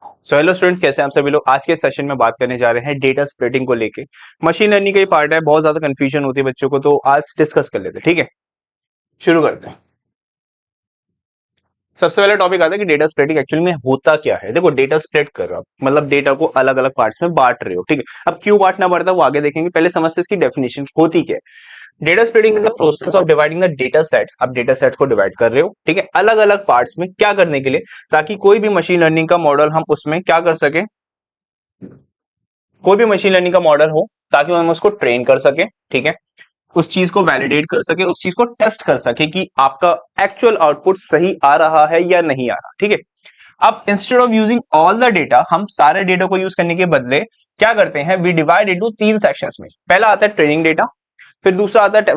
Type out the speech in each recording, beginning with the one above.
So hello student, कैसे हैं आप सभी लोग। आज के सेशन में बात करने जा रहे हैं डेटा स्प्लिटिंग को लेके। मशीन लर्निंग का ही पार्ट है, बहुत ज्यादा कंफ्यूजन होती है बच्चों को, तो आज डिस्कस कर लेते हैं। ठीक है, शुरू करते हैं। सबसे पहला टॉपिक आता है कि डेटा स्प्लिटिंग एक्चुअली में होता क्या है। देखो, डेटा स्प्लिट कर रहे हो आप, मतलब डेटा को अलग अलग पार्ट्स में बांट रहे हो। ठीक है, अब क्यों बांटना पड़ता है वो आगे देखेंगे, पहले समझते हैं इसकी डेफिनेशन होती क्या है। Data splitting is the process of dividing the data sets. आप डेटा सेट्स को डिवाइड कर रहे हो, ठीक है, अलग अलग पार्ट्स में। क्या करने के लिए? ताकि कोई भी मशीन लर्निंग का मॉडल हम उसमें क्या कर सके, कोई भी मशीन लर्निंग का मॉडल हो, ताकि हम उसको ट्रेन कर सके। ठीक है, उस चीज को वैलिडेट कर सके, उस चीज को टेस्ट कर सके कि आपका एक्चुअल आउटपुट सही आ रहा है या नहीं आ रहा। ठीक है, अब instead of using all the data, हम सारे डेटा को यूज करने के बदले क्या करते हैं, वी डिवाइड इनटू तीन सेक्शंस में। पहला आता है ट्रेनिंग डेटा, फिर दूसरा आता है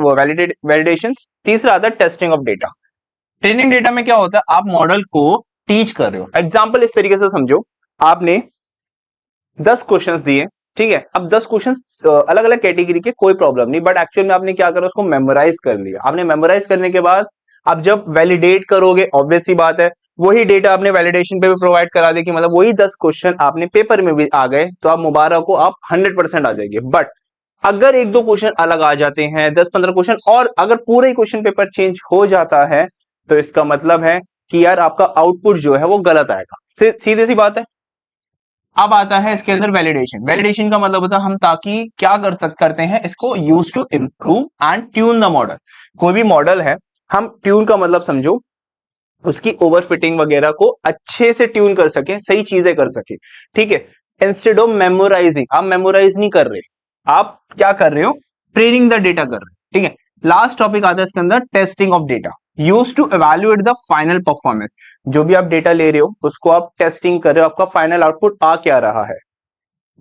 वैलिडेशन, तीसरा आता है testing of data. Training data में क्या होता है, आप मॉडल को टीच कर रहे हो। एग्जाम्पल इस तरीके से समझो, आपने 10 क्वेश्चंस दिए। ठीक है, अब 10 क्वेश्चंस अलग अलग कैटेगरी के, कोई प्रॉब्लम नहीं, बट एक्चुअल में आपने क्या करा, उसको मेमोराइज कर लिया। आपने मेमोराइज करने के बाद आप जब वैलिडेट करोगे, ऑब्वियस सी बात है, वही डेटा आपने वैलिडेशन पे भी प्रोवाइड करा दे कि मतलब वही 10 क्वेश्चन आपने पेपर में भी आ गए, तो आप मुबारक हो, आप 100% आ जाएंगे। बट अगर एक दो क्वेश्चन अलग आ जाते हैं, 10-15 क्वेश्चन, और अगर पूरा ही क्वेश्चन पेपर चेंज हो जाता है, तो इसका मतलब है कि यार आपका आउटपुट जो है वो गलत आएगा। सीधी सी बात है। अब आता है इसके अंदर वैलिडेशन। वैलिडेशन का मतलब होता है हम ताकि क्या करते हैं, इसको use to improve and tune the model. कोई भी मॉडल है, हम ट्यून का मतलब समझो, उसकी ओवरफिटिंग वगैरह को अच्छे से ट्यून कर सके, सही चीजें कर सके। ठीक है, इंस्टेड ऑफ मेमोराइजिंग, आप मेमोराइज नहीं कर रहे, आप क्या कर रहे हो, ट्रेनिंग द डेटा कर रहे हो। ठीक है, लास्ट टॉपिक आता है इसके अंदर testing of data, use to evaluate the final performance. जो भी आप डेटा ले रहे हो उसको आप टेस्टिंग कर रहे हो, आपका फाइनल आउटपुट आ क्या रहा है।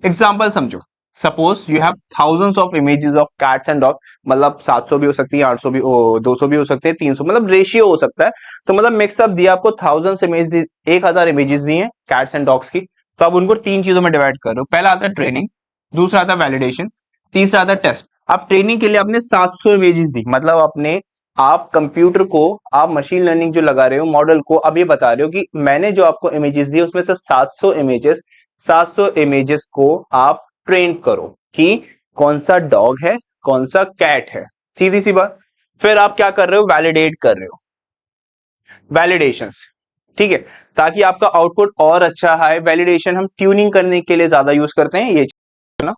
एग्जाम्पल समझो, suppose you have thousands of images of cats and dog, मतलब 700 भी हो सकती है, 800 भी, 200 भी हो सकते हैं, 300, मतलब रेशियो हो सकता है। तो मतलब मिक्सअप दिया आपको, थाउजेंड्स इमेज, 1000 इमेजेस दी हैं कैट्स एंड डॉग्स की। तो आप उनको तीन चीजों में डिवाइड कर रहे हो। पहला आता है ट्रेनिंग, दूसरा आता है वैलिडेशन, तीसरा आता है टेस्ट। आप ट्रेनिंग के लिए आपने 700 इमेजेस दी, मतलब अपने आप कंप्यूटर को, आप मशीन लर्निंग जो लगा रहे हो मॉडल को, अब ये बता रहे हो कि मैंने जो आपको इमेजेस दी उसमें से 700 इमेजेस को आप ट्रेन करो कि कौन सा डॉग है, कौन सा कैट है। सीधी सी बात। फिर आप क्या कर रहे हो, वैलिडेट कर रहे हो, वैलिडेशंस। ठीक है, ताकि आपका आउटपुट और अच्छा है। वैलिडेशन हम ट्यूनिंग करने के लिए ज्यादा यूज करते हैं, ये ना।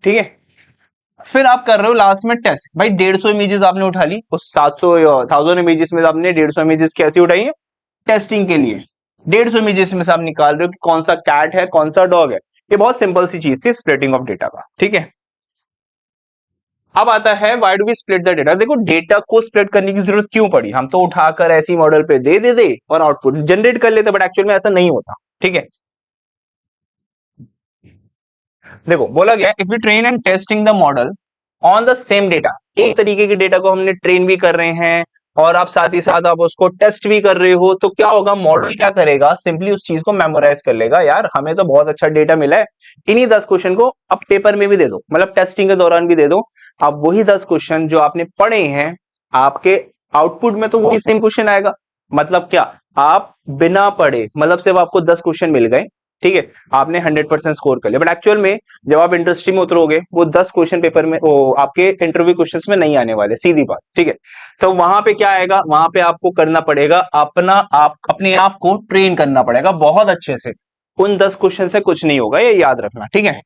ठीक है, फिर आप कर रहे हो लास्ट में टेस्ट। भाई 150 इमेजेस आपने उठा ली, उस 700 या 1000 इमेजेस में से आपने 150 इमेजेस कैसी उठाई है, टेस्टिंग के लिए। 150 इमेजेस में से आप निकाल रहे हो कि कौन सा कैट है, कौन सा डॉग है। ये बहुत सिंपल सी चीज थी, स्प्लिटिंग ऑफ डेटा का। ठीक है, अब आता है why do we split the data. देखो, डेटा को स्प्लिट करने की जरूरत क्यों पड़ी, हम तो उठाकर ऐसी मॉडल पे दे और आउटपुट जनरेट कर लेते, बट एक्चुअल में ऐसा नहीं होता। ठीक है, देखो बोला गया, if you train and testing the model on the same data, एक तरीके के डेटा को हमने ट्रेन भी कर रहे हैं और आप साथ ही साथ आप उसको टेस्ट भी कर रहे हो, तो क्या होगा, मॉडल क्या करेगा, सिंपली उस चीज को मेमोराइज कर लेगा। यार हमें तो बहुत अच्छा डेटा मिला है, इन्हीं 10 क्वेश्चन को अब पेपर में भी दे दो, मतलब टेस्टिंग के दौरान भी दे दो। अब वही 10 क्वेश्चन जो आपने पढ़े हैं, आपके आउटपुट में तो वही सेम क्वेश्चन आएगा। मतलब क्या, आप बिना पढ़े, मतलब सिर्फ आपको 10 क्वेश्चन मिल गए, ठीक है, आपने 100% स्कोर कर लिया, बट एक्चुअल में जब आप इंडस्ट्री में उतरोगे, वो 10 क्वेश्चन पेपर में, वो आपके इंटरव्यू क्वेश्चंस में नहीं आने वाले, सीधी बात। ठीक है, तो वहां पे क्या आएगा, वहां पे आपको करना पड़ेगा अपने आप को ट्रेन करना पड़ेगा बहुत अच्छे से। उन 10 क्वेश्चन से कुछ नहीं होगा, ये याद रखना। ठीक है,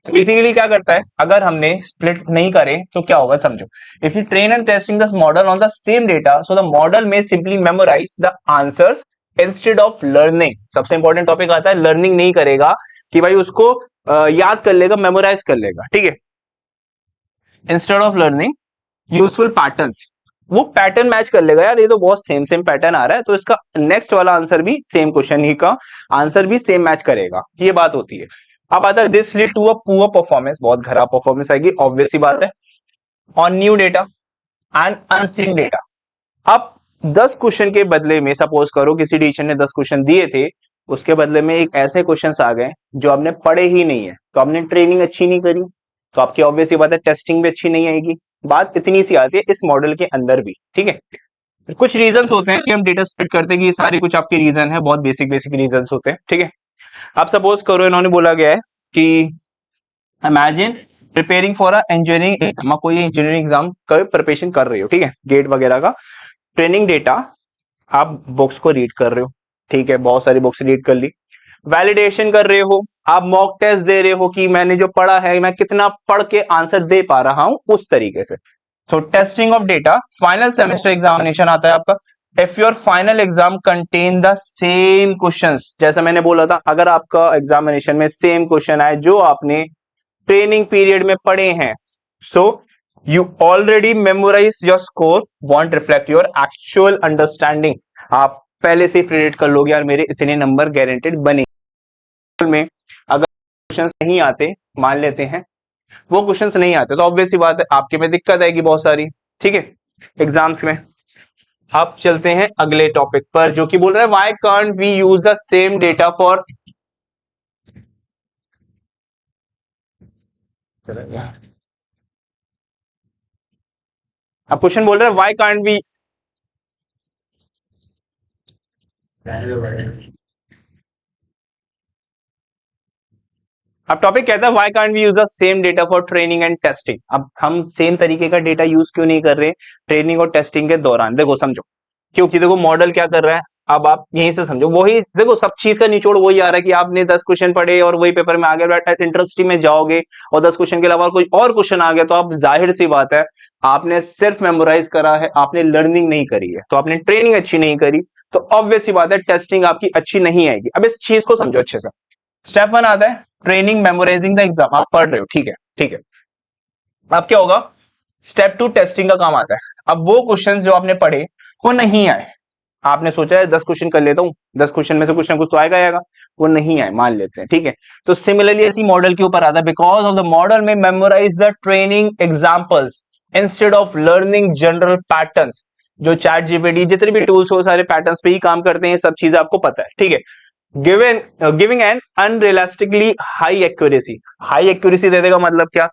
बेसिकली क्या करता है, अगर हमने स्प्लिट नहीं करे तो क्या होगा समझो, if you train and testing the model on the same data, so the model may simply memorise the answers instead of learning. सबसे इंपॉर्टेंट टॉपिक आता है, लर्निंग नहीं करेगा कि भाई उसको याद कर लेगा, मेमोराइज कर लेगा। ठीक है, instead of learning useful patterns, वो पैटर्न मैच कर लेगा, यार ये तो बहुत सेम सेम पैटर्न आ रहा है, तो इसका नेक्स्ट वाला आंसर भी सेम क्वेश्चन ही का आंसर भी सेम मैच करेगा, ये बात होती है। अब आता है this lead to a poor performance, बहुत खराब परफॉर्मेंस आएगी, ऑब्वियस सी बात है, on new data and unseen data. अब 10 क्वेश्चन के बदले में, सपोज करो किसी टीचर ने 10 क्वेश्चन दिए थे, उसके बदले में एक ऐसे क्वेश्चंस आ गए जो आपने पढ़े ही नहीं है, तो आपने ट्रेनिंग अच्छी नहीं करी, तो आपकी ऑब्वियस सी बात है टेस्टिंग भी अच्छी नहीं आएगी। बात इतनी सी आती है इस मॉडल के अंदर भी। ठीक है, कुछ रीजंस होते हैं कि हम डेटा स्प्लिट करते हैं कि ये सारे कुछ आपके रीजन है, बहुत बेसिक बेसिक रीजंस होते हैं, ठीक है। आप सपोज करो इन्होंने बोला गया है कि imagine preparing for a engineering exam, कोई इंजीनियरिंग एग्जाम का प्रिपरेशन कर रहे हो, ठीक है, गेट वगैरह का ट्रेनिंग डेटा, आप बुक्स को रीड कर रहे हो, ठीक है, बहुत सारी बुक्स रीड कर ली, वैलिडेशन कर रहे हो, आप मॉक टेस्ट दे रहे हो कि मैंने जो पढ़ा है मैं कितना पढ़ के आंसर दे पा रहा हूं उस तरीके से। तो testing of data, final semester examination आता है आपका। If your final exam contain the same questions, जैसा मैंने बोला था, अगर आपका एग्जामिनेशन में सेम क्वेश्चन आए जो आपने ट्रेनिंग पीरियड में पढ़े हैं, so you already memorise your score won't reflect your actual understanding. आप पहले से प्रेडिक्ट कर लोगे यार मेरे इतने नंबर गारंटेड बने। में अगर क्वेश्चंस नहीं आते, मान लेते हैं वो क्वेश्चंस नहीं आते, तो ऑब्वियस सी बात है आपके में दिक्कत आएगी बहुत सारी, ठीक है, एग्जाम्स में। आप चलते हैं अगले टॉपिक पर जो कि बोल रहा है why can't we use the same data for, अब क्वेश्चन बोल रहा है व्हाई कांट वी, अब टॉपिक कहता है why can't we use the same data for training and testing. अब हम सेम तरीके का डेटा यूज क्यों नहीं कर रहे ट्रेनिंग और टेस्टिंग के दौरान? देखो समझो, क्योंकि देखो मॉडल क्या कर रहा है, अब आप यहीं से समझो, वही देखो सब चीज का निचोड़ वही आ रहा है कि आपने 10 क्वेश्चन पढ़े और वही पेपर में आ गया, इंटरेस्ट में जाओगे और 10 क्वेश्चन के अलावा कोई और क्वेश्चन आ गया, तो आप जाहिर सी बात है आपने सिर्फ मेमोराइज करा है, आपने लर्निंग नहीं करी है, तो आपने ट्रेनिंग अच्छी नहीं करी, तो ऑब्वियस सी बात है टेस्टिंग आपकी अच्छी नहीं आएगी। अब इस चीज को समझो अच्छे से। स्टेप 1 आता है ट्रेनिंग मेमोराइजिंग द एग्जाम, आप पढ़ रहे हो, ठीक है, ठीक है। अब क्या होगा, स्टेप 2 टेस्टिंग का काम आता है। अब वो क्वेश्चंस जो आपने पढ़े वो नहीं आए, आपने सोचा है 10 क्वेश्चन कर लेता हूं, 10 क्वेश्चन में से कुछ ना कुछ तो आएगा, वो नहीं आए, मान लेते हैं, ठीक है। तो सिमिलरली ऐसी मॉडल के ऊपर आता है, बिकॉज ऑफ द मॉडल में memorise the training examples instead of learning general patterns. जो चैट जीपीटी जितने भी टूल्स हो सारे पैटर्न्स पे ही काम करते हैं, सब चीजें आपको पता है, ठीक है। Giving an unrealistically high accuracy, high accuracy दे देगा मतलब क्या,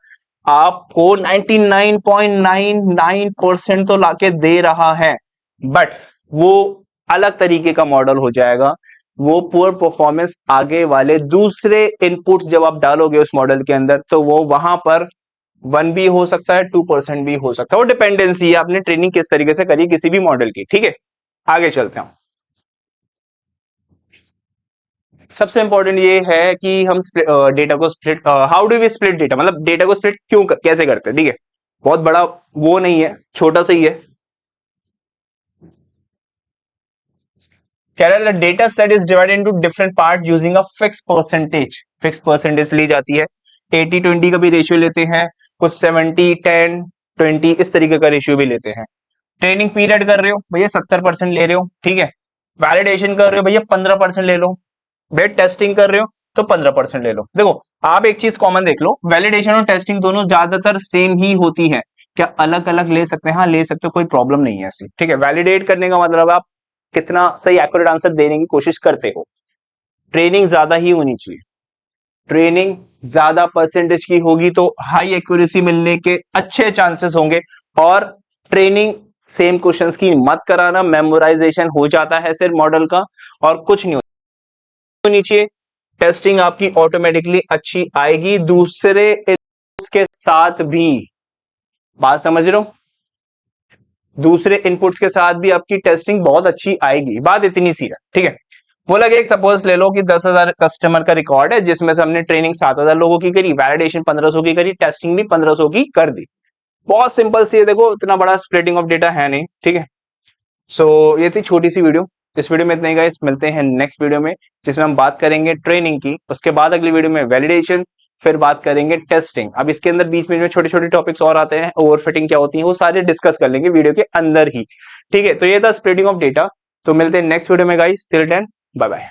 आपको 99.99% तो लाके दे रहा है, बट वो अलग तरीके का मॉडल हो जाएगा, वो पुअर परफॉर्मेंस आगे वाले दूसरे इनपुट जब आप डालोगे उस मॉडल के अंदर, तो वो वहां पर 1 भी हो सकता है, 2% भी हो सकता है, वो डिपेंडेंसी है आपने ट्रेनिंग किस तरीके से करी किसी भी मॉडल की, ठीक है। आगे चलते हैं। सबसे इंपॉर्टेंट ये है कि हम डेटा को split, how do we split data, मतलब डेटा को स्प्लिट क्यों कैसे करते हैं, ठीक है। बहुत बड़ा वो नहीं है, छोटा सा ही है। कह रहा है data set is divided into different part using a fix percentage, fix percentage ली जाती है, 80-20 का भी रेशियो लेते हैं, कुछ 70-10-20 इस तरीके का रेशियो भी लेते हैं। ट्रेनिंग पीरियड कर रहे हो भैया 70% ले रहे हो, ठीक है। वैलिडेशन कर रहे हो भैया 15% ले लो, बेट टेस्टिंग कर रहे हो तो 15% ले लो। देखो आप एक चीज कॉमन देख लो, वैलिडेशन और टेस्टिंग दोनों ज्यादातर सेम ही होती है, क्या अलग अलग ले सकते हैं? हाँ ले सकते हो, कोई प्रॉब्लम नहीं है ऐसी, ठीक है। वैलिडेट करने का मतलब आप कितना सही एक्यूरेट आंसर देने की कोशिश करते हो। ट्रेनिंग ज्यादा ही होनी चाहिए, ट्रेनिंग ज्यादा परसेंटेज की होगी तो हाई एक्यूरेसी मिलने के अच्छे चांसेस होंगे, और ट्रेनिंग सेम क्वेश्चंस की मत कराना, मेमोराइजेशन हो जाता है सिर्फ मॉडल का और कुछ नहीं होनी चाहिए। टेस्टिंग आपकी ऑटोमेटिकली अच्छी आएगी दूसरे इनपुट्स के साथ भी, बात समझ रहे हो, दूसरे इनपुट्स के साथ भी आपकी टेस्टिंग बहुत अच्छी आएगी, बात इतनी सी है, ठीक है। बोला कि सपोज ले लो कि 10,000 कस्टमर का रिकॉर्ड है जिसमें से हमने ट्रेनिंग 7,000 लोगों की करी, वैलिडेशन 1,500 की करी, टेस्टिंग भी 1,500 की कर दी। बहुत सिंपल सी है, देखो इतना बड़ा स्प्लिटिंग ऑफ डेटा है नहीं, ठीक है। सो ये थी छोटी सी वीडियो, इस वीडियो में इतना ही गाइस, मिलते हैं नेक्स्ट वीडियो में जिसमें हम बात करेंगे ट्रेनिंग की, उसके बाद अगली वीडियो में वैलिडेशन, फिर बात करेंगे टेस्टिंग। अब इसके अंदर बीच में छोटे छोटे टॉपिक्स और आते हैं, ओवरफिटिंग क्या होती है वो सारे डिस्कस कर लेंगे वीडियो के अंदर ही, ठीक है। तो ये था स्प्लिटिंग ऑफ डेटा, तो मिलते हैं नेक्स्ट वीडियो में guys, till then bye bye.